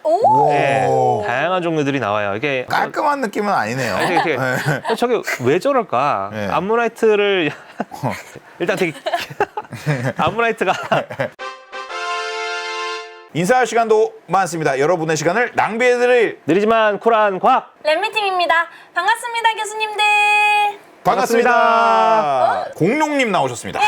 오. 네, 다양한 종류들이 나와요. 이게 깔끔한 느낌은 아니네요. 이렇게 저게 왜 저럴까? 네. 암모나이트를 일단 되게 암모나이트가 인사할 시간도 많습니다. 여러분의 시간을 낭비해드릴 느리지만 쿨한 과학. 랩미팅입니다. 반갑습니다, 교수님들. 반갑습니다. 공룡님 나오셨습니다.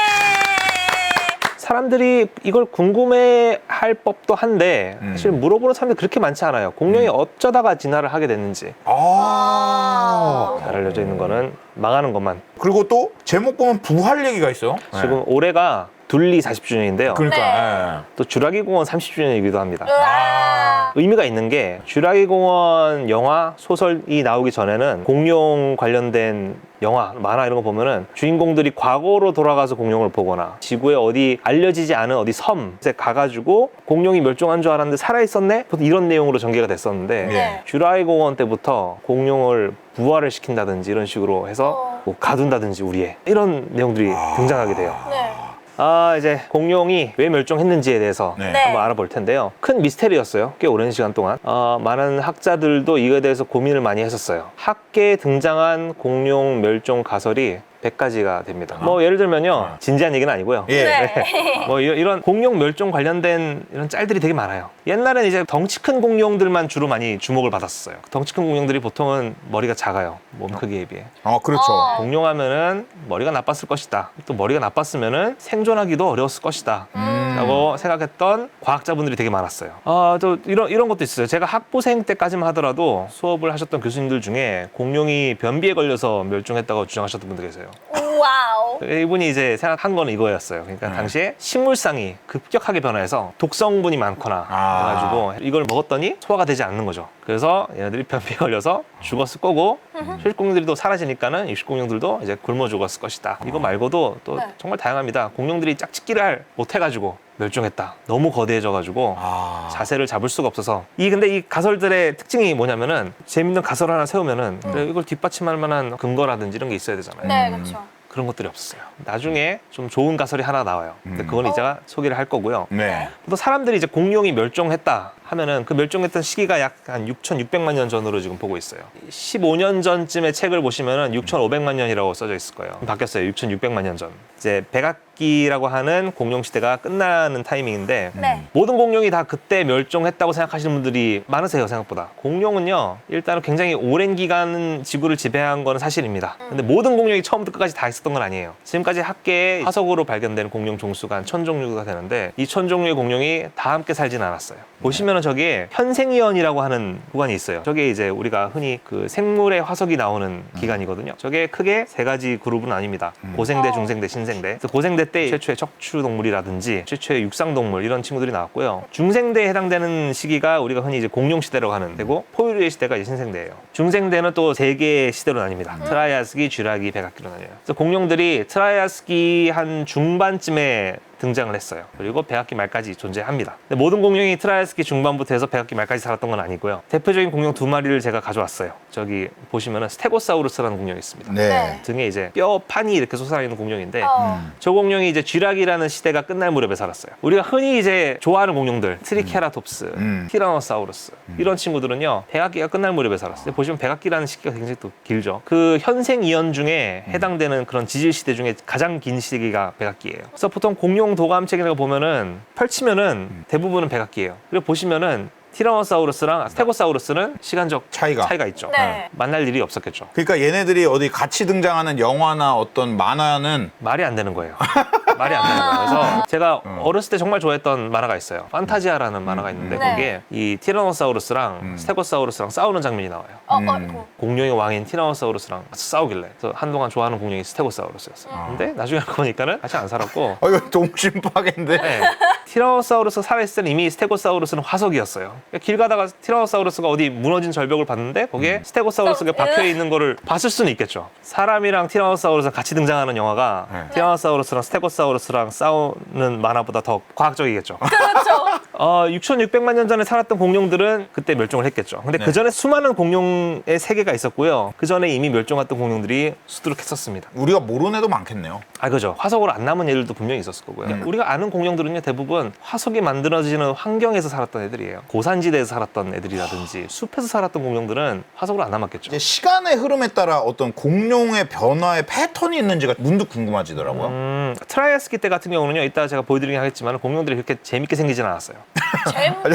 사람들이 이걸 궁금해할 법도 한데 사실 물어보는 사람들이 그렇게 많지 않아요. 공룡이 어쩌다가 진화를 하게 됐는지 잘 알려져 있는 거는 망하는 것만. 그리고 또 제목 보면 부활 얘기가 있어요. 지금 올해가 둘리 40주년인데요. 그러니까 또 주라기 공원 30주년이기도 합니다. 우와. 의미가 있는 게 주라기 공원 영화, 소설이 나오기 전에는 공룡 관련된 영화, 만화 이런 거 보면은 주인공들이 과거로 돌아가서 공룡을 보거나 지구에 어디 알려지지 않은 어디 섬에 가가지고 공룡이 멸종한 줄 알았는데 살아있었네? 보통 이런 내용으로 전개가 됐었는데 네. 주라기 공원 때부터 공룡을 부활을 시킨다든지 이런 식으로 해서 뭐 가둔다든지 우리의 이런 내용들이 등장하게 돼요. 네. 이제 공룡이 왜 멸종했는지에 대해서 네. 한번 알아볼 텐데요. 큰 미스테리였어요. 꽤 오랜 시간 동안. 많은 학자들도 이거에 대해서 고민을 많이 했었어요. 학계에 등장한 공룡 멸종 가설이 100가지가 됩니다. 뭐 예를 들면요. 진지한 얘기는 아니고요. 예. 네. 뭐 이런 공룡 멸종 관련된 이런 짤들이 되게 많아요. 옛날에는 이제 덩치 큰 공룡들만 주로 많이 주목을 받았어요. 덩치 큰 공룡들이 보통은 머리가 작아요. 몸 크기에 비해. 그렇죠. 공룡 하면은 머리가 나빴을 것이다. 또 머리가 나빴으면은 생존하기도 어려웠을 것이다. 라고 생각했던 과학자분들이 되게 많았어요. 또 이런 것도 있어요. 제가 학부생 때까지만 하더라도 수업을 하셨던 교수님들 중에 공룡이 변비에 걸려서 멸종했다고 주장하셨던 분들 계세요. 와우. 이분이 이제 생각한 거는 이거였어요. 그러니까 당시에 식물상이 급격하게 변화해서 독성분이 많거나 해가지고 이걸 먹었더니 소화가 되지 않는 거죠. 그래서 얘네들이 변비에 걸려서 죽었을 거고 휴식공룡들이 또 사라지니까는 육식공룡들도 이제 굶어 죽었을 것이다. 이거 말고도 또 네. 정말 다양합니다. 공룡들이 짝짓기를 못해가지고 멸종했다. 너무 거대해져가지고 자세를 잡을 수가 없어서 근데 이 가설들의 특징이 뭐냐면은 재밌는 가설 하나 세우면은 그래, 이걸 뒷받침할 만한 근거라든지 이런 게 있어야 되잖아요. 네, 그렇죠. 그런 것들이 없었어요. 나중에 좀 좋은 가설이 하나 나와요. 근데 그건 이제가 소개를 할 거고요. 네. 또 사람들이 이제 공룡이 멸종했다 하면은 그 멸종했던 시기가 약 한 6,600만 년 전으로 지금 보고 있어요. 15년 전쯤의 책을 보시면은 6,500만 년이라고 써져 있을 거예요. 바뀌었어요. 6,600만 년 전. 이제 백악기라고 하는 공룡 시대가 끝나는 타이밍인데 네. 모든 공룡이 다 그때 멸종했다고 생각하시는 분들이 많으세요, 생각보다. 공룡은요, 일단은 굉장히 오랜 기간 지구를 지배한 건 사실입니다. 근데 모든 공룡이 처음부터 끝까지 다 있었던 건 아니에요. 지금까지 학계에 화석으로 발견된 공룡 종수가 한 1,000종류가 되는데 이 1,000종류의 공룡이 다 함께 살진 않았어요. 보시면은 저기에 현생이원이라고 하는 구간이 있어요. 저게 이제 우리가 흔히 그 생물의 화석이 나오는 기간이거든요. 저게 크게 세 가지 그룹은 아닙니다. 고생대, 중생대, 신생대. 그래서 고생대 때 최초의 척추동물이라든지 최초의 육상동물 이런 친구들이 나왔고요. 중생대에 해당되는 시기가 우리가 흔히 이제 공룡시대라고 하는 데고 포유류의 시대가 이제 신생대예요. 중생대는 또 세 개의 시대로 나뉩니다. 트라이아스기, 쥐라기, 백악기로 나뉘어요. 그래서 공룡들이 트라이아스기 한 중반쯤에 등장을 했어요. 그리고 백악기 말까지 존재합니다. 근데 모든 공룡이 트라이아스기 중반부터 해서 백악기 말까지 살았던 건 아니고요. 대표적인 공룡 두 마리를 제가 가져왔어요. 저기 보시면은 스테고사우루스라는 공룡이 있습니다. 네. 등에 이제 뼈판이 이렇게 솟아있는 공룡인데 저 공룡이 이제 쥐라기라는 시대가 끝날 무렵에 살았어요. 우리가 흔히 이제 좋아하는 공룡들 트리케라톱스, 티라노사우루스 이런 친구들은요 백악기가 끝날 무렵에 살았어요. 근데 보시면 백악기라는 시기가 굉장히 또 길죠. 그 현생 이연 중에 해당되는 그런 지질 시대 중에 가장 긴 시기가 백악기예요. 그래서 보통 공룡 도감책이라고 보면은 펼치면은 대부분은 백악기예요. 그리고 보시면은 티라노사우루스랑 스테고사우루스는 시간적 차이가 있죠. 네. 만날 일이 없었겠죠. 그러니까 얘네들이 어디 같이 등장하는 영화나 어떤 만화는 말이 안 되는 거예요. 말이 안 되는 거예요. 그래서 제가 어렸을 때 정말 좋아했던 만화가 있어요. 판타지아라는 만화가 있는데 네. 거기에 이 티라노사우루스랑 스테고사우루스랑 싸우는 장면이 나와요. 공룡의 왕인 티라노사우루스랑 같이 싸우길래 그래서 한동안 좋아하는 공룡이 스테고사우루스였어요. 근데 나중에 알고 보니까는 같이 안 살았고 이거 동심 파괴인데. 네. 티라노사우루스 살아있을 때 이미 스테고사우루스는 화석이었어요. 길 가다가 티라노사우루스가 어디 무너진 절벽을 봤는데 거기에 스테고사우루스가 박혀 있는 거를 봤을 수는 있겠죠. 사람이랑 티라노사우루스가 같이 등장하는 영화가 티라노사우루스랑 스테고사우루스랑 싸우는 만화보다 더 과학적이겠죠. 그렇죠. 6,600만 년 전에 살았던 공룡들은 그때 멸종을 했겠죠. 근데 네. 그 전에 수많은 공룡의 세계가 있었고요. 그 전에 이미 멸종했던 공룡들이 수두룩했었습니다. 우리가 모르는 애도 많겠네요. 그죠. 화석으로 안 남은 애들도 분명히 있었을 거고요. 우리가 아는 공룡들은요, 대부분 화석이 만들어지는 환경에서 살았던 애들이에요. 고산지대에서 살았던 애들이라든지 숲에서 살았던 공룡들은 화석으로 안 남았겠죠. 이제 시간의 흐름에 따라 어떤 공룡의 변화의 패턴이 있는지가 문득 궁금해지더라고요. 트라이아스키 때 같은 경우는요, 이따 제가 보여드리긴 하겠지만 공룡들이 그렇게 재밌게 생기진 않았어요.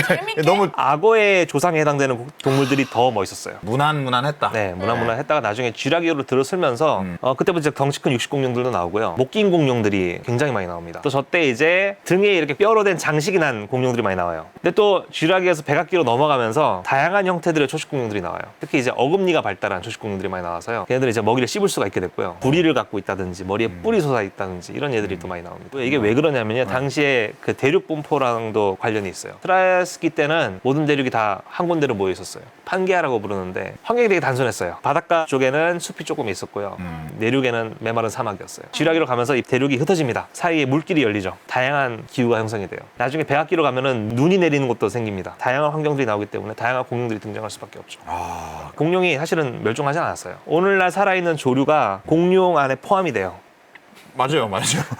재밌게. 너무 악어의 조상에 해당되는 동물들이 더 멋있었어요. 무난무난했다. 네, 무난무난했다가 나중에 쥐라기로 들어설면서 그때부터 이제 덩치 큰 육식 공룡들도 나오고요. 목긴 공룡들이 굉장히 많이 나옵니다. 또 저때 이제 등에 이렇게 뼈로 된 장식이 난 공룡들이 많이 나와요. 근데 또 쥐라기에서 백악기로 넘어가면서 다양한 형태들의 초식 공룡들이 나와요. 특히 이제 어금니가 발달한 초식 공룡들이 많이 나와서요. 걔네들이 이제 먹이를 씹을 수가 있게 됐고요. 부리를 갖고 있다든지 머리에 뿔이 솟아 있다든지 이런 얘들이 또 많이 나옵니다. 이게 왜 그러냐면요. 당시에 그 대륙 분포랑도 관련이 있어요. 트라이아스키 때는 모든 대륙이 다 한 군데로 모여 있었어요. 판게아라고 부르는데 환경이 되게 단순했어요. 바닷가 쪽에는 숲이 조금 있었고요. 내륙에는 메마른 사막이었어요. 쥐라기로 가면서 이 대륙이 흩어집니다. 사이에 물길이 열리죠. 다양한 기후가 형성이 돼요. 나중에 백악기로 가면은 눈이 내리는 곳도 생깁니다. 다양한 환경들이 나오기 때문에 다양한 공룡들이 등장할 수밖에 없죠. 공룡이 사실은 멸종하지 않았어요. 오늘날 살아있는 조류가 공룡 안에 포함이 돼요. 맞아요.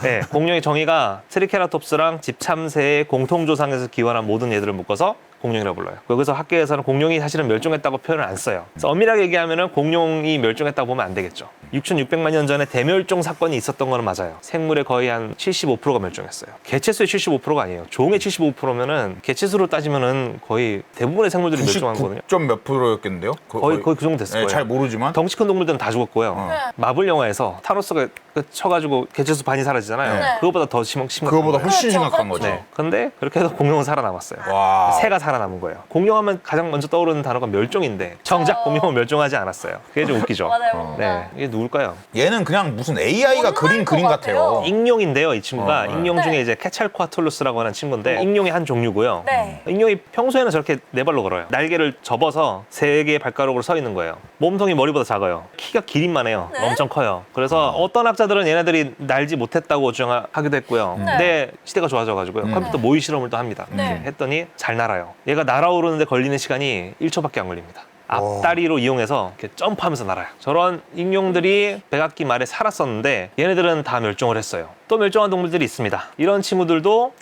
네, 공룡의 정의가 트리케라톱스랑 집참새의 공통조상에서 기원한 모든 얘들을 묶어서 공룡이라고 불러요. 여기서 학계에서는 공룡이 사실은 멸종했다고 표현을 안 써요. 그래서 엄밀하게 얘기하면 공룡이 멸종했다고 보면 안 되겠죠. 6,600만 년 전에 대멸종 사건이 있었던 거는 맞아요. 생물의 거의 한 75%가 멸종했어요. 개체수의 75%가 아니에요. 종의 75%면은 개체수로 따지면은 거의 대부분의 생물들이 멸종한 거거든요. 99점 몇 프로였겠는데요? 거의 그 정도 됐을 거예요. 잘 모르지만 덩치 큰 동물들은 다 죽었고요. 마블 영화에서 타노스가 쳐가지고 개체수 반이 사라지잖아요. 네. 그거보다 더 심각한 그거보다 거예요. 훨씬 그렇죠, 심각한 그렇죠. 거죠. 네. 근데 그렇게 해서 공룡은 살아남았어요. 와. 새가 살아남은 거예요. 공룡하면 가장 먼저 떠오르는 단어가 멸종인데 정작 공룡은 멸종하지 않았어요. 그게 좀 웃기죠. 맞아요. 네, 이게 누굴까요? 얘는 그냥 무슨 AI가 그린 것 그림 같아요. 같아요. 익룡인데요, 이 친구가. 네. 익룡 중에 이제 케찰코아툴루스라고 하는 친구인데 익룡의 한 종류고요. 네. 익룡이 평소에는 저렇게 네 발로 걸어요. 날개를 접어서 세 개의 발가락으로 서 있는 거예요. 몸통이 머리보다 작아요. 키가 길이만 해요. 네. 엄청 커요. 그래서 어떤 학자들은 얘네들이 날지 못했다고 주장하기도 했고요. 근데 시대가 좋아져가지고요. 컴퓨터 모의 실험을 또 합니다. 네. 했더니 잘 날아요. 얘가 날아오르는데 걸리는 시간이 1초밖에 안 걸립니다. 앞다리로 이용해서 이렇게 점프하면서 날아요. 저런 익룡들이 백악기 말에 살았었는데 얘네들은 다 멸종을 했어요. 또 멸종한 동물들이 있습니다. 이런 친구들도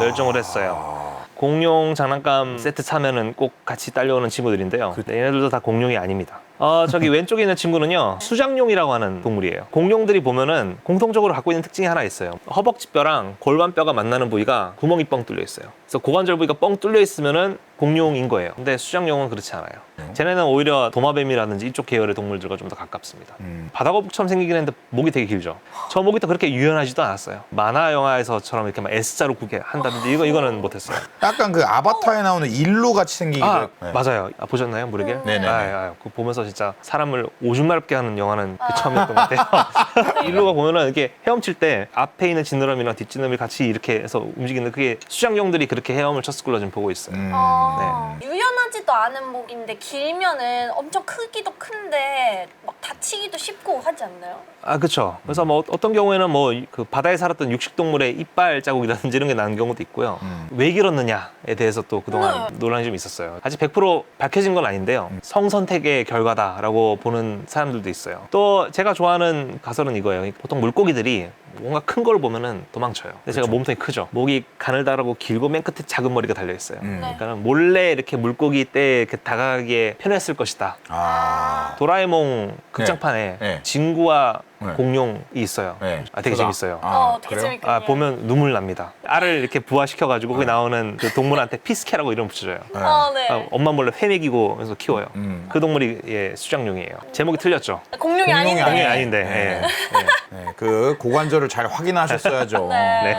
멸종을 했어요. 공룡 장난감 세트 사면은 꼭 같이 딸려오는 친구들인데요. 얘네들도 다 공룡이 아닙니다. 저기 왼쪽에 있는 친구는요, 수장룡이라고 하는 동물이에요. 공룡들이 보면은 공통적으로 갖고 있는 특징이 하나 있어요. 허벅지뼈랑 골반뼈가 만나는 부위가 구멍이 뻥 뚫려 있어요. 그래서 고관절 부위가 뻥 뚫려 있으면은 공룡인 거예요. 근데 수장룡은 그렇지 않아요. 쟤네는 오히려 도마뱀이라든지 이쪽 계열의 동물들과 좀 더 가깝습니다. 바다거북처럼 생기긴 했는데 목이 되게 길죠. 저 목이 또 그렇게 유연하지도 않았어요. 만화 영화에서처럼 이렇게 막 S자로 구게 한다든지 이거는 못했어요. 약간 그 아바타에 나오는 일로 같이 생기기도 네. 맞아요. 보셨나요, 무르길? 네네네. 그거 보면서 진짜 사람을 오줌 마렵게 하는 영화는 그 처음이었던 것 같아요. 일로가 보면은 이렇게 헤엄칠 때 앞에 있는 지느러미랑 뒷지느러미 같이 이렇게 해서 움직이는데 그게 수장룡들이 그렇게 헤엄을 쳤을 걸로 지금 보고 있어요. 유연하지도 않은 목인데 길면은 엄청 크기도 큰데 막 다치기도 쉽고 하지 않나요? 그렇죠. 그래서 뭐 어떤 경우에는 뭐 그 바다에 살았던 육식동물의 이빨 자국이라든지 이런 게 나는 경우도 있고요. 왜 길었느냐에 대해서 또 그동안 논란이 좀 있었어요. 아직 100% 밝혀진 건 아닌데요. 성선택의 결과다라고 보는 사람들도 있어요. 또 제가 좋아하는 가설은 이거예요. 보통 물고기들이 뭔가 큰 걸 보면은 도망쳐요. 근데 제가 몸통이 크죠. 목이 가늘다라고 길고 맨 끝에 작은 머리가 달려 있어요. 그러니까 몰래 이렇게 물고기 떼에 이렇게 다가가기에 편했을 것이다. 도라에몽 극장판에 네. 진구와 네. 공룡이 있어요. 네. 되게 재밌어요. 되게 그래요? 재밌거든요. 보면 눈물 납니다. 알을 이렇게 부화시켜가지고 거기 나오는 그 동물한테 피스케라고 이름 붙여줘요. 네. 엄마 몰래 회먹이고 그래서 키워요. 수동물이 수장룡이에요. 제목이 틀렸죠. 공룡이 아닌데. 공룡이 아닌데. 네, 그 고관절을 잘 확인하셨어야죠. 네.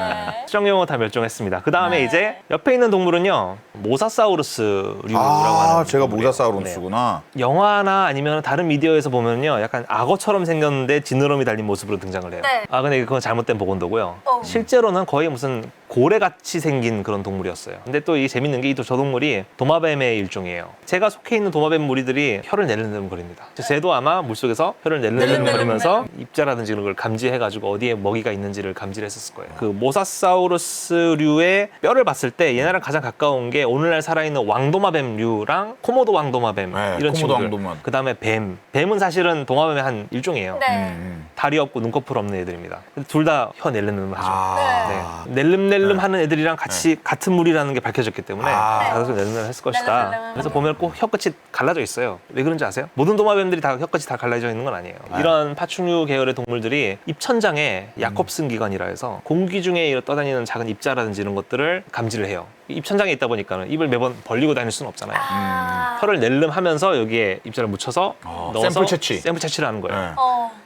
수장룡은 다 멸종했습니다. 그 다음에 이제 옆에 있는 동물은요, 모사사우루스류라고 하는 제가 동물이에요. 모사사우루스구나. 네. 영화나 아니면 다른 미디어에서 보면요, 약간 악어처럼 생겼는데 지느러미 달린 모습으로 등장을 해요. 네. 근데 그건 잘못된 복원도고요. 어. 실제로는 거의 무슨 고래같이 생긴 그런 동물이었어요. 근데 또 이 재밌는 게 이 저 동물이 도마뱀의 일종이에요. 제가 속해 있는 도마뱀 무리들이 혀를 내름내름거립니다. 쟤도 아마 물속에서 혀를 내름내름거리면서 입자라든지 이런 걸 감지해가지고 어디에 먹이가 있는지를 감지를 했었을 거예요. 그 모사사우루스류의 뼈를 봤을 때 얘네랑 가장 가까운 게 오늘날 살아있는 왕도마뱀류랑 코모도 왕도마뱀 네, 이런 코모도 친구들. 왕도마뱀. 그 다음에 뱀. 뱀은 사실은 도마뱀의 한 일종이에요. 네. 다리 없고 눈꺼풀 없는 애들입니다. 둘 다 혀 낼름낼름 하죠. 아. 네. 낼름낼름 하는 애들이랑 같이 같은 무리라는 게 밝혀졌기 때문에 아. 다들 낼름낼름 했을 것이다. 낼름낼름. 그래서 보면 꼭 혀끝이 갈라져 있어요. 왜 그런지 아세요? 모든 도마뱀들이 다 혀끝이 다 갈라져 있는 건 아니에요. 네. 이런 파충류 계열의 동물들이 입천장에 야콥슨 기관이라 해서 공기 중에 떠다니는 작은 입자라든지 이런 것들을 감지를 해요. 입천장에 있다 보니까 입을 매번 벌리고 다닐 수는 없잖아요. 아. 혀를 낼름하면서 여기에 입자를 묻혀서 넣어서 샘플 채취. 샘플 채취를 하는 거예요. 네.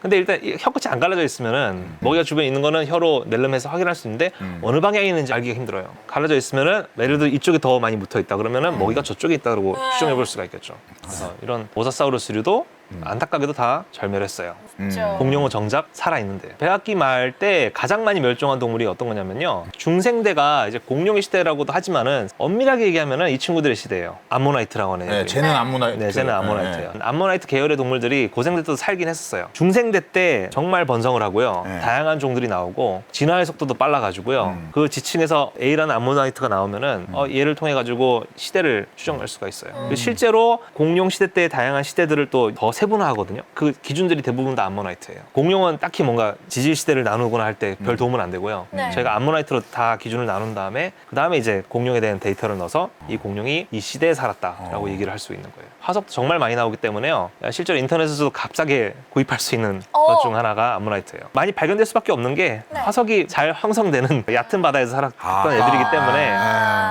근데 일단 이 혀끝이 안 갈라져 있으면은 먹이가 주변에 있는 거는 혀로 낼름해서 확인할 수 있는데 어느 방향에 있는지 알기가 힘들어요. 갈라져 있으면은 예를 들어 이쪽에 더 많이 붙어 있다 그러면은 먹이가 저쪽에 있다고 추정해 볼 수가 있겠죠. 그래서 이런 모사사우루스류도 안타깝게도 다 절멸했어요. 그렇죠. 공룡은 정작 살아있는데 백악기 말 때 가장 많이 멸종한 동물이 어떤 거냐면요, 중생대가 이제 공룡의 시대라고도 하지만은 엄밀하게 얘기하면은 이 친구들의 시대예요. 암모나이트라고 하는 네, 애들. 쟤는 암모나이트. 네, 쟤는 암모나이트예요. 암모나이트 계열의 동물들이 고생대 때도 살긴 했었어요. 중생대 때 정말 번성을 하고요. 네. 다양한 종들이 나오고 진화의 속도도 빨라가지고요. 그 지층에서 A라는 암모나이트가 나오면은 얘를 통해 가지고 시대를 추정할 수가 있어요. 실제로 공룡 시대 때의 다양한 시대들을 또 더 세분화하거든요. 그 기준들이 대부분 다 암모나이트예요. 공룡은 딱히 뭔가 지질 시대를 나누거나 할 때 별 도움은 안 되고요. 네. 저희가 암모나이트로 다 기준을 나눈 다음에 그 다음에 이제 공룡에 대한 데이터를 넣어서 이 공룡이 이 시대에 살았다라고 얘기를 할 수 있는 거예요. 화석도 정말 많이 나오기 때문에요. 실제로 인터넷에서도 값싸게 구입할 수 있는 것 중 하나가 암모나이트예요. 많이 발견될 수밖에 없는 게 네. 화석이 잘 황성되는 얕은 바다에서 살았던 애들이기 때문에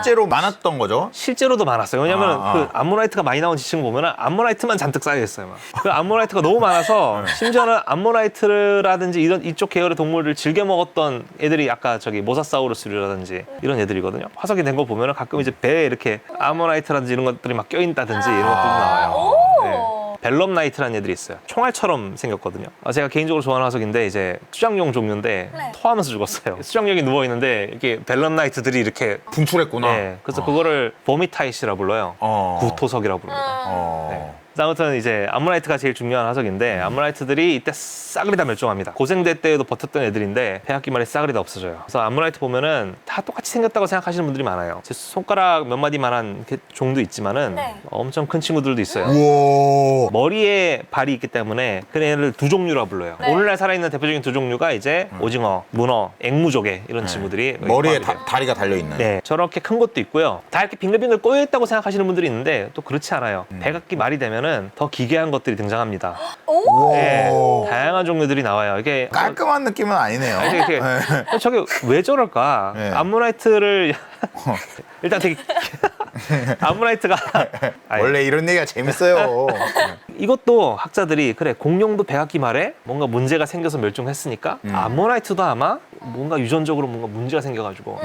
실제로 많았던 거죠. 실제로도 많았어요. 왜냐면 아. 그 암모나이트가 많이 나온 지층 보면은 암모나이트만 잔뜩 쌓여 있어요. 막. 그 암모나이트가 너무 많아서 심지어는 암모나이트라든지 이런 이쪽 계열의 동물을 즐겨 먹었던 애들이 아까 저기 모사사우루스라든지 이런 애들이거든요. 화석이 된 거 보면은 가끔 이제 배에 이렇게 암모나이트라든지 이런 것들이 막 껴있다든지 이런 것들도 나와요. 오. 네. 벨럼나이트라는 애들이 있어요. 총알처럼 생겼거든요. 제가 개인적으로 좋아하는 화석인데 이제 수장용 종류인데 네. 토하면서 죽었어요. 수장용이 누워 있는데 이렇게 벨럼나이트들이 이렇게 분출했구나. 네, 그래서 그거를 버미타이시라 불러요. 구토석이라고 부릅니다. 어. 아무튼 이제 암모나이트가 제일 중요한 화석인데 암모나이트들이 이때 싸그리 다 멸종합니다. 고생대 때에도 버텼던 애들인데 백악기 말에 싸그리 다 없어져요. 그래서 암모나이트 보면은 다 똑같이 생겼다고 생각하시는 분들이 많아요. 제 손가락 몇 마디만한 종도 있지만은 네. 엄청 큰 친구들도 있어요. 우와. 머리에 발이 있기 때문에 그 애를 두 종류라 불러요. 네. 오늘날 살아있는 대표적인 두 종류가 이제 오징어, 문어, 앵무조개 이런 친구들이 머리에 포함이 돼요. 다리가 달려있는. 네, 저렇게 큰 것도 있고요. 다 이렇게 빙글빙글 꼬여있다고 생각하시는 분들이 있는데 또 그렇지 않아요. 백악기 말이 되면은 더 기괴한 것들이 등장합니다. 오. 네, 다양한 종류들이 나와요. 이게 깔끔한 느낌은 아니네요. 이렇게 저게 왜 저럴까? 네. 암모나이트를 일단 되게 암모나이트가 아니, 원래 이런 얘기가 재밌어요. 이것도 학자들이 그래 공룡도 백악기 말에 뭔가 문제가 생겨서 멸종했으니까 암모나이트도 아마 뭔가 유전적으로 뭔가 문제가 생겨가지고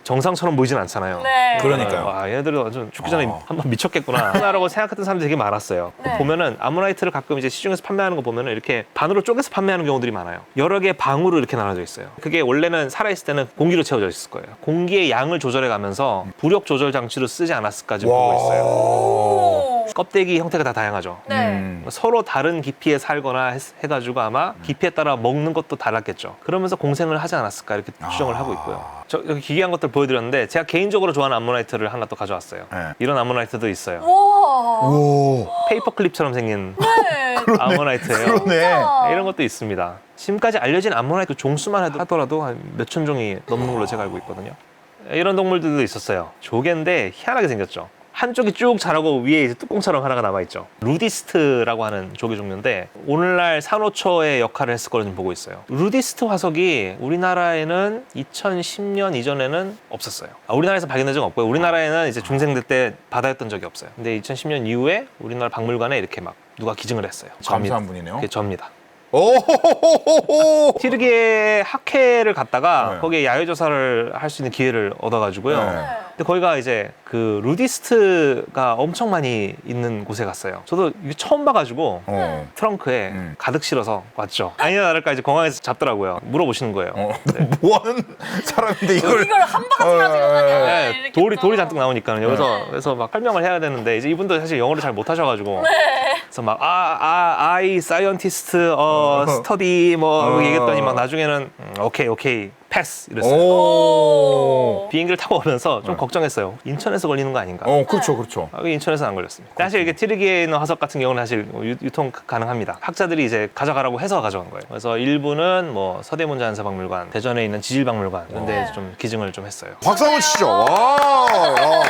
정상처럼 보이진 않잖아요. 네. 그러니까요. 와, 얘네들은 완전 죽기 전에 한번 미쳤겠구나. 라고 생각했던 사람들이 되게 많았어요. 네. 보면은 암모나이트를 가끔 이제 시중에서 판매하는 거 보면은 이렇게 반으로 쪼개서 판매하는 경우들이 많아요. 여러 개의 방으로 이렇게 나눠져 있어요. 그게 원래는 살아있을 때는 공기로 채워져 있을 거예요. 공기의 양을 조절해 가면서 부력 조절 장치로 쓰지 않았을까 지금 보고 있어요. 오. 껍데기 형태가 다 다양하죠. 네. 서로 다른 깊이에 살거나 해가지고 아마 깊이에 따라 먹는 것도 달랐겠죠. 그러면서 공생을 하지 않았을까 이렇게 추정을 하고 있고요. 저 여기 기괴한 것들 보여드렸는데 제가 개인적으로 좋아하는 암모나이트를 하나 또 가져왔어요. 네. 이런 암모나이트도 있어요. 우와. 오. 페이퍼 클립처럼 생긴 네. 암모나이트예요. 그러네. 이런 것도 있습니다. 지금까지 알려진 암모나이트 종수만 하더라도 한 몇천 종이 넘는 걸로 제가 알고 있거든요. 이런 동물들도 있었어요. 조개인데 희한하게 생겼죠. 한쪽이 쭉 자라고 위에 이제 뚜껑처럼 하나가 남아있죠. 루디스트라고 하는 조개 종류인데 오늘날 산호초의 역할을 했을 거로 좀 보고 있어요. 루디스트 화석이 우리나라에는 2010년 이전에는 없었어요. 우리나라에서 발견된 적은 없고요. 우리나라에는 이제 중생대 때 바다였던 적이 없어요. 근데 2010년 이후에 우리나라 박물관에 이렇게 막 누가 기증을 했어요. 감사한 분이네요. 그게 접니다. 오. 티르기에 학회를 갔다가 네. 거기에 야외 조사를 할 수 있는 기회를 얻어가지고요. 네. 근데 거기가 이제 그 루디스트가 엄청 많이 있는 곳에 갔어요. 저도 이게 처음 봐가지고 트렁크에 가득 실어서 왔죠. 아니나 다를까 이제 공항에서 잡더라고요. 물어보시는 거예요. 너 뭐하는 사람인데 이걸 이걸 한 바가지 가지고 가냐. 네, 이렇게 돌이 또. 잔뜩 나오니까요. 여기서 그래서 막 설명을 해야 되는데 이제 이분도 사실 영어를 잘 못하셔가지고 그래서 막 I scientist study 뭐 얘기했더니 막 나중에는 오케이 패스 이랬어요. 오. 비행기를 타고 오면서 좀 걱정했어요. 인천에서 걸리는 거 아닌가? 그렇죠. 여기 인천에서는 안 걸렸습니다. 사실 이게 티르기에 있는 화석 같은 경우는 사실 유통 가능합니다. 학자들이 이제 가져가라고 해서 가져간 거예요. 그래서 일부는 뭐 서대문 자연사박물관, 대전에 있는 지질박물관 이런 데 좀 기증을 좀 했어요. 박수 한번 치죠. 와.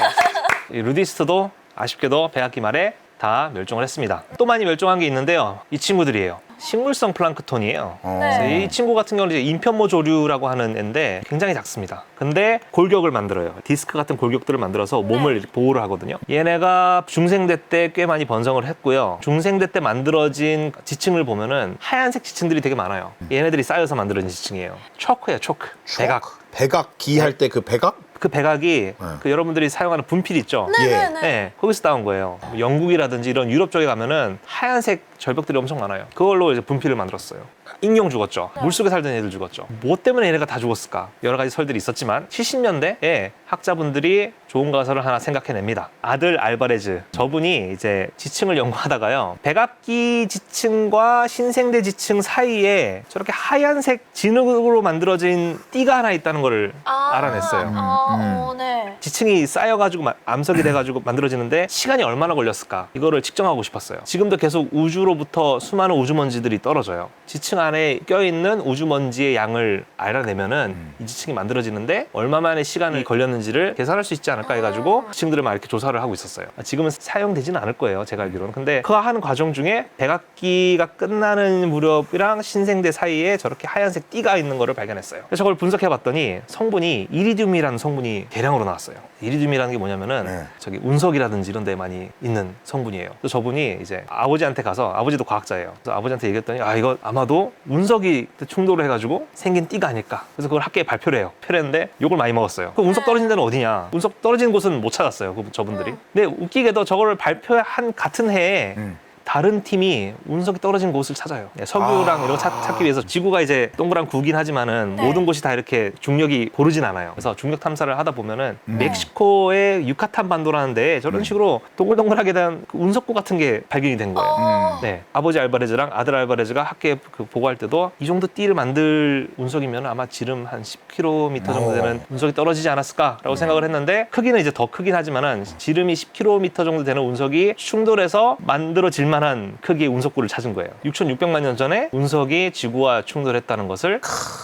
이 루디스트도 아쉽게도 백악기 말에 다 멸종을 했습니다. 또 많이 멸종한 게 있는데요. 이 친구들이에요. 식물성 플랑크톤이에요. 그래서 이 친구 같은 경우는 이제 인편모 조류라고 하는 애인데 굉장히 작습니다. 근데 골격을 만들어요. 디스크 같은 골격들을 만들어서 몸을 이렇게 보호를 하거든요. 얘네가 중생대 때 꽤 많이 번성을 했고요. 중생대 때 만들어진 지층을 보면은 하얀색 지층들이 되게 많아요. 얘네들이 쌓여서 만들어진 지층이에요. 초크예요, 초크. 백악. 백악기 할 때 그 백악? 그 백악이 그 여러분들이 사용하는 분필 있죠? 네네네. 네, 거기서 따온 거예요. 뭐 영국이라든지 이런 유럽 쪽에 가면은 하얀색 절벽들이 엄청 많아요. 그걸로 이제 분필을 만들었어요. 익룡 죽었죠. 물속에 살던 애들 죽었죠. 뭐 때문에 얘네가 다 죽었을까? 여러 가지 설들이 있었지만 70년대에 학자분들이 좋은 가설을 하나 생각해냅니다. 아들 알바레즈. 저분이 이제 지층을 연구하다가요. 백악기 지층과 신생대 지층 사이에 저렇게 하얀색 진흙으로 만들어진 띠가 하나 있다는 걸 알아냈어요. 네. 지층이 쌓여가지고 암석이 돼가지고 만들어지는데 시간이 얼마나 걸렸을까 이거를 측정하고 싶었어요. 지금도 계속 우주로부터 수많은 우주먼지들이 떨어져요. 지층 안에 껴있는 우주먼지의 양을 알아내면은 이 지층이 만들어지는데 얼마만의 시간이 걸렸는지를 계산할 수 있지 않을까 해가지고 지층들을 막 이렇게 조사를 하고 있었어요. 지금은 사용되지는 않을 거예요, 제가 알기로는. 근데 그 하는 과정 중에 백악기가 끝나는 무렵이랑 신생대 사이에 저렇게 하얀색 띠가 있는 거를 발견했어요. 그래서 저걸 분석해봤더니 성분이 이리듐이라는 성분이 대량으로 나왔어요. 이리듐이라는 게 뭐냐면은 저기 운석이라든지 이런 데 많이 있는 성분이에요. 그래서 저분이 이제 아버지한테 가서, 아버지도 과학자예요. 그래서 아버지한테 얘기했더니 이거 아마도 운석이 충돌을 해가지고 생긴 띠가 아닐까. 그래서 그걸 학계에 발표를 해요. 표했는데 욕을 많이 먹었어요. 그 운석 떨어진 데는 어디냐? 운석 떨어진 곳은 못 찾았어요. 저분들이. 근데 웃기게도 저거를 발표한 같은 해에 다른 팀이 운석이 떨어진 곳을 찾아요. 석유랑 이런 거 찾기 위해서 지구가 이제 동그란 구긴 하지만은 모든 곳이 다 이렇게 중력이 고르진 않아요. 그래서 중력 탐사를 하다 보면은 멕시코의 유카탄 반도라는 데에 저런 식으로 동글동글하게 된 그 운석구 같은 게 발견이 된 거예요. 네, 아버지 알바레즈랑 아들 알바레즈가 학계에 보고할 때도 이 정도 띠를 만들 운석이면 아마 지름 한 10km 정도 되는 운석이 떨어지지 않았을까라고 생각을 했는데 크기는 이제 더 크긴 하지만은 지름이 10km 정도 되는 운석이 충돌해서 만들어질 만한 크기의 운석구를 찾은 거예요. 6,600만 년 전에 운석이 지구와 충돌했다는 것을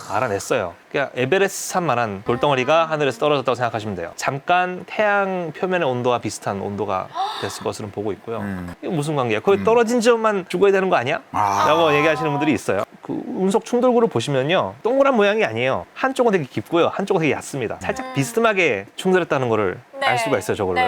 알아냈어요. 그러니까 에베레스트 산만한 돌덩어리가 하늘에서 떨어졌다고 생각하시면 돼요. 잠깐 태양 표면의 온도와 비슷한 온도가 됐을 것으로 보고 있고요. 이게 무슨 관계야? 거기 떨어진 점만 죽어야 되는 거 아니야? 라고 얘기하시는 분들이 있어요. 그 운석 충돌구를 보시면요, 동그란 모양이 아니에요. 한쪽은 되게 깊고요, 한쪽은 되게 얕습니다. 살짝 비스듬하게 충돌했다는 거를 알 수가 있어요, 저걸로요.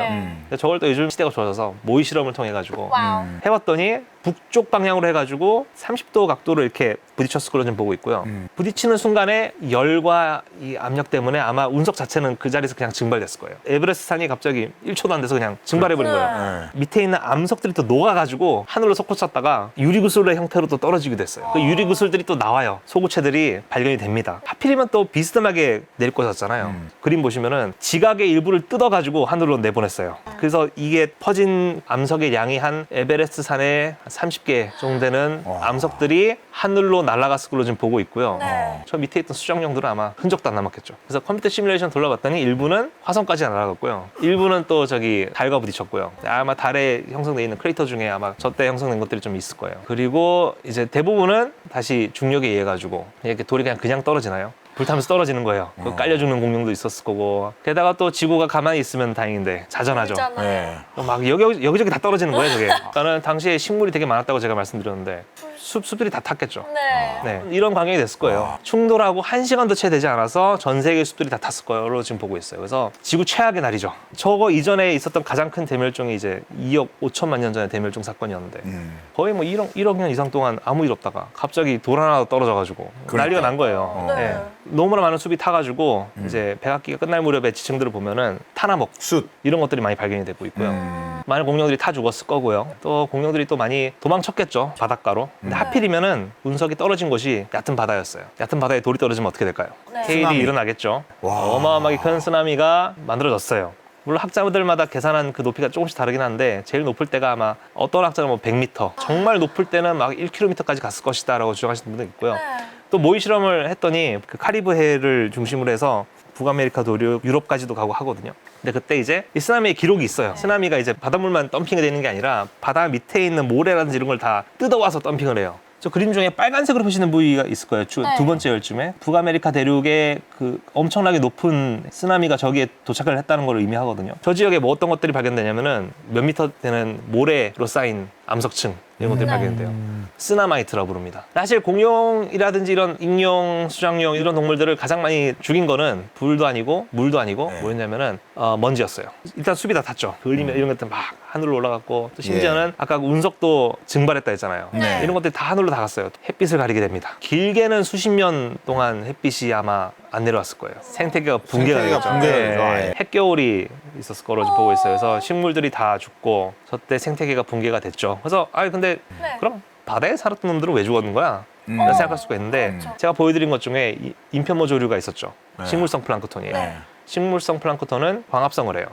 근데 저걸 또 요즘 시대가 좋아져서 모의 실험을 통해 가지고 와우. 해봤더니 북쪽 방향으로 해가지고 30도 각도로 이렇게 부딪혔을 걸로 좀 보고 있고요. 부딪히는 순간에 열과 이 압력 때문에 아마 운석 자체는 그 자리에서 그냥 증발됐을 거예요. 에베레스트 산이 갑자기 1초도 안 돼서 그냥 증발해버린 거예요. 밑에 있는 암석들이 또 녹아가지고 하늘로 솟구쳤다가 유리구슬의 형태로 또 떨어지게 됐어요. 그 유리구슬들이 또 나와요. 소구체들이 발견이 됩니다. 하필이면 또 비스듬하게 내리꽂았잖아요. 그림 보시면은 지각의 일부를 뜯어가지고 하늘로 내보냈어요. 그래서 이게 퍼진 암석의 양이 한 에베레스트 산의 30개 정도 되는 암석들이 하늘로 날아갔을 걸로 지금 보고 있고요. 저 밑에 있던 수정령들은 아마 흔적도 안 남았겠죠. 그래서 컴퓨터 시뮬레이션 돌려봤더니 일부는 화성까지 날아갔고요. 일부는 또 저기 달과 부딪혔고요. 아마 달에 형성되어 있는 크레이터 중에 아마 저때 형성된 것들이 좀 있을 거예요. 그리고 이제 대부분은 다시 중력에 의해 가지고 이렇게 돌이 그냥 떨어지나요? 불타면서 떨어지는 거예요. 깔려 죽는 공룡도 있었을 거고. 게다가 또 지구가 가만히 있으면 다행인데 자전하죠. 네. 막 여기저기 다 떨어지는 거예요, 저게. 일단은 당시에 식물이 되게 많았다고 제가 말씀드렸는데 숲들이 다 탔겠죠. 네. 네, 이런 광경이 됐을 거예요. 충돌하고 1시간도 채 되지 않아서 전 세계 숲들이 다 탔을 거로 지금 보고 있어요. 그래서 지구 최악의 날이죠. 저거 이전에 있었던 가장 큰 대멸종이 이제 2억 5천만 년 전의 대멸종 사건이었는데 거의 뭐 1억 년 이상 동안 아무 일 없다가 갑자기 돌 하나 떨어져가지고 난리가 난 거예요. 네. 네. 너무나 많은 숲이 타가지고 이제 백악기가 끝날 무렵에 지층들을 보면은 타나먹 숯. 이런 것들이 많이 발견이 되고 있고요. 많은 공룡들이 타 죽었을 거고요. 또 공룡들이 또 많이 도망쳤겠죠. 바닷가로. 근데 하필이면은 운석이 떨어진 곳이 얕은 바다였어요. 얕은 바다에 돌이 떨어지면 어떻게 될까요? 네. 해일이 쓰나미. 일어나겠죠. 와. 어마어마하게 큰 쓰나미가 만들어졌어요. 물론 학자들마다 계산한 그 높이가 조금씩 다르긴 한데 제일 높을 때가 아마 어떤 학자는 뭐 100m, 정말 높을 때는 막 1km까지 갔을 것이다 라고 주장하시는 분도 있고요. 네. 또 모의 실험을 했더니 그 카리브해를 중심으로 해서 북아메리카 도륙, 유럽까지도 가고 하거든요. 근데 그때 이제 이 쓰나미의 기록이 있어요. 쓰나미가 이제 바닷물만 덤핑이 되는 게 아니라 바다 밑에 있는 모래라든지 이런 걸 다 뜯어와서 덤핑을 해요. 저 그림 중에 빨간색으로 표시된 부위가 있을 거예요. 네. 두 번째 열쯤에 북아메리카 대륙에 그 엄청나게 높은 쓰나미가 저기에 도착을 했다는 걸 의미하거든요. 저 지역에 뭐 어떤 것들이 발견되냐면은 몇 미터 되는 모래로 쌓인 암석층 이런 것들이 발견돼요. 쓰나마이트라고 부릅니다. 사실 공룡이라든지 이런 익룡, 수장룡 이런 동물들을 가장 많이 죽인 거는 불도 아니고 물도 아니고 네. 뭐였냐면은 먼지였어요. 일단 숲이 다 탔죠. 그 흘리면 이런 것들 막 하늘로 올라갔고 또 심지어는 아까 운석도 증발했다 했잖아요. 네. 이런 것들이 다 하늘로 다 갔어요. 햇빛을 가리게 됩니다. 길게는 수십 년 동안 햇빛이 아마 안 내려왔을 거예요. 생태계가 붕괴가 생태계가 되죠. 붕괴가 되죠, 아예. 핵겨울이 있었을 거로 지금 보고 있어요. 그래서 식물들이 다 죽고 저때 생태계가 붕괴가 됐죠. 그래서 근데 네. 그럼 바다에 살았던 놈들은 왜 죽었는 거야? 라고 생각할 수가 있는데 제가 보여드린 것 중에 인편모 조류가 있었죠. 네. 식물성 플랑크톤이에요. 네. 식물성 플랑크톤은 광합성을 해요.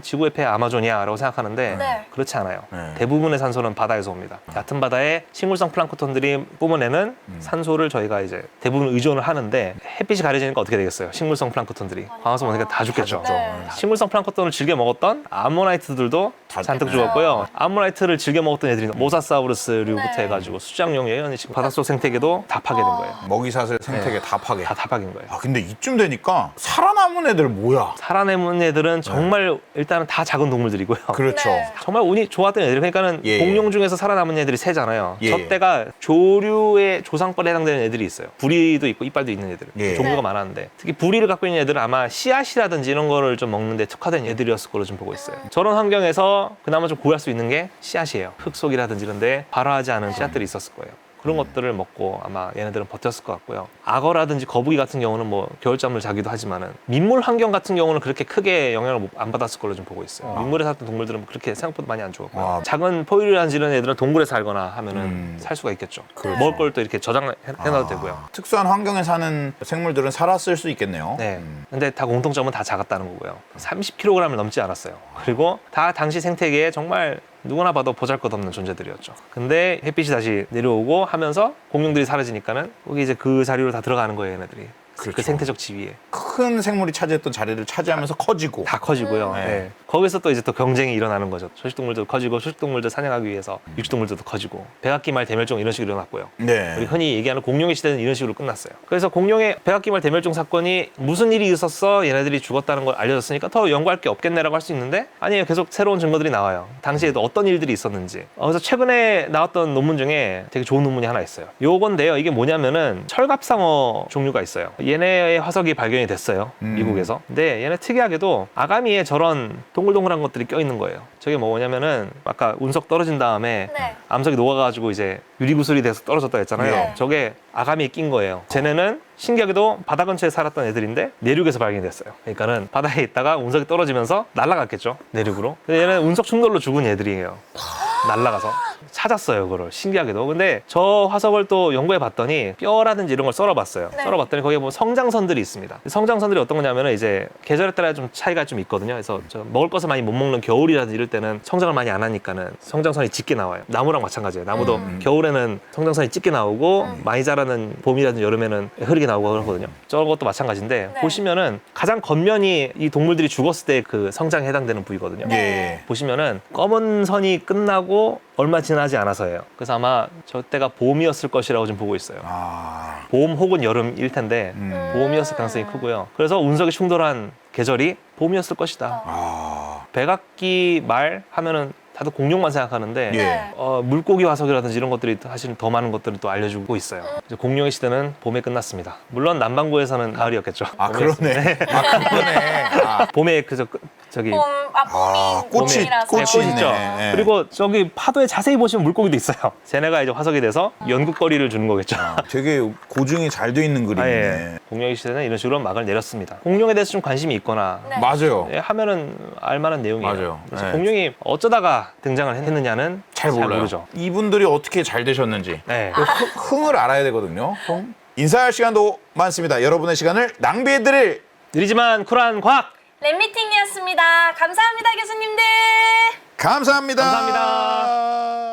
지구의 폐 아마존이야라고 생각하는데 네. 그렇지 않아요. 네. 대부분의 산소는 바다에서 옵니다. 얕은 바다에 식물성 플랑크톤들이 뿜어내는 산소를 저희가 이제 대부분 의존을 하는데 햇빛이 가려지니까 어떻게 되겠어요? 식물성 플랑크톤들이 광합성 오니까 다 죽겠죠. 네. 식물성 플랑크톤을 즐겨 먹었던 암모나이트들도 다 잔뜩 죽겠네요. 죽었고요. 암모나이트를 즐겨 먹었던 애들이 모사사우루스류부터 네. 해가지고 수장용 이런 바닷속 생태계도 다 파괴된 거예요. 먹이사슬 생태계 다 파괴. 다 파괴인 거예요. 아 근데 이쯤 되니까 살아남은 애들 뭐야? 살아남은 애들은 정말 일단은 다 작은 동물들이고요. 그렇죠. 네. 정말 운이 좋았던 애들. 그러니까는 예. 공룡 중에서 살아남은 애들이 세잖아요. 예. 저 때가 조류의 조상벌에 해당되는 애들이 있어요. 부리도 있고 이빨도 있는 애들. 예. 종류가 네. 많았는데 특히 부리를 갖고 있는 애들은 아마 씨앗이라든지 이런 거를 좀 먹는데 특화된 애들이었을 거로 좀 보고 있어요. 저런 환경에서 그나마 좀 구할 수 있는 게 씨앗이에요. 흙 속이라든지 이런 데 발화하지 않은 씨앗들이 있었을 거예요. 그런 것들을 먹고 아마 얘네들은 버텼을 것 같고요. 악어라든지 거북이 같은 경우는 뭐 겨울잠을 자기도 하지만은 민물 환경 같은 경우는 그렇게 크게 영향을 안 받았을 걸로 좀 보고 있어요. 민물에 살던 동물들은 뭐 그렇게 생각보다 많이 안 죽었고요. 와. 작은 포유류라든지 이런 애들은 동굴에 살거나 하면은 살 수가 있겠죠. 그렇죠. 먹을 걸 또 이렇게 저장해놔도 되고요. 특수한 환경에 사는 생물들은 살았을 수 있겠네요. 네. 근데 다 공통점은 다 작았다는 거고요. 30kg을 넘지 않았어요. 그리고 다 당시 생태계에 정말 누구나 봐도 보잘것없는 존재들이었죠. 근데 햇빛이 다시 내려오고 하면서 공룡들이 사라지니까는 거기 이제 그 자리로 다 들어가는 거예요, 얘네들이. 그 그렇죠. 생태적 지위에 큰 생물이 차지했던 자리를 차지하면서 커지고. 다 커지고요. 네. 네. 거기서 또 이제 또 경쟁이 일어나는 거죠. 초식동물도 커지고 초식동물들 사냥하기 위해서 육식동물들도 커지고 백악기말 대멸종 이런 식으로 일어났고요. 네. 우리 흔히 얘기하는 공룡의 시대는 이런 식으로 끝났어요. 그래서 공룡의 백악기말 대멸종 사건이 무슨 일이 있었어 얘네들이 죽었다는 걸 알려졌으니까 더 연구할 게 없겠네라고 할 수 있는데 아니에요. 계속 새로운 증거들이 나와요. 당시에도 어떤 일들이 있었는지. 그래서 최근에 나왔던 논문 중에 되게 좋은 논문이 하나 있어요. 요건데요. 이게 뭐냐면은 철갑상어 종류가 있어요. 얘네의 화석이 발견이 됐어요. 미국에서. 근데 얘네 특이하게도 아가미에 저런 동글동글한 것들이 껴있는 거예요. 저게 뭐냐면은 아까 운석 떨어진 다음에 네. 암석이 녹아가지고 이제 유리구슬이 돼서 떨어졌다 했잖아요. 네. 저게 아가미에 낀 거예요. 쟤네는 신기하게도 바다 근처에 살았던 애들인데 내륙에서 발견이 됐어요. 그러니까는 바다에 있다가 운석이 떨어지면서 날아갔겠죠. 내륙으로. 근데 얘는 운석 충돌로 죽은 애들이에요. 날아가서 찾았어요, 그거를. 신기하게도. 근데 저 화석을 또 연구해 봤더니 뼈라든지 이런 걸 썰어봤어요. 네. 썰어봤더니 거기에 보면 성장선들이 있습니다. 성장선들이 어떤 거냐면은 이제 계절에 따라 좀 차이가 좀 있거든요. 그래서 저 먹을 것을 많이 못 먹는 겨울이라든지 이럴 때는 성장을 많이 안 하니까는 성장선이 짙게 나와요. 나무랑 마찬가지예요. 나무도 겨울에는 성장선이 짙게 나오고 많이 자라는 봄이라든지 여름에는 흐리게 나오고 그러거든요. 저런 것도 마찬가지인데 네. 보시면은 가장 겉면이 이 동물들이 죽었을 때 그 성장에 해당되는 부위거든요. 예. 보시면은 검은 선이 끝나고 얼마 지나지 않아서예요. 그래서 아마 저 때가 봄이었을 것이라고 좀 보고 있어요. 아. 봄 혹은 여름일 텐데 봄이었을 가능성이 크고요. 그래서 운석이 충돌한 계절이 봄이었을 것이다. 아. 백악기 말 하면은 다들 공룡만 생각하는데 예. 물고기 화석이라든지 이런 것들이 사실은 더 많은 것들을 또 알려주고 있어요. 이제 공룡의 시대는 봄에 끝났습니다. 물론 남반구에서는 가을이었겠죠. 아 그러네. 아 그러네. 아, 봄에 저기 봄이 꽃이 봄이라서. 꽃이 꽃이 있네. 있죠. 예. 그리고 저기 파도에 자세히 보시면 물고기도 있어요. 쟤네가 이제 화석이 돼서 연극거리를 주는 거겠죠. 되게 고증이 잘 돼 있는 그림이네. 예. 공룡의 시대는 이런 식으로 막을 내렸습니다. 공룡에 대해서 좀 관심이 있거나 네. 맞아요. 예, 하면은 알만한 내용이에요. 맞아요. 그래서 네. 공룡이 어쩌다가 등장을 했느냐는 잘 몰라요. 모르죠. 이분들이 어떻게 잘 되셨는지 네. 흥을 알아야 되거든요. 인사할 시간도 많습니다. 여러분의 시간을 낭비해드릴 느리지만 쿨한 과학. 랩미팅이었습니다. 감사합니다, 교수님들. 감사합니다. 감사합니다.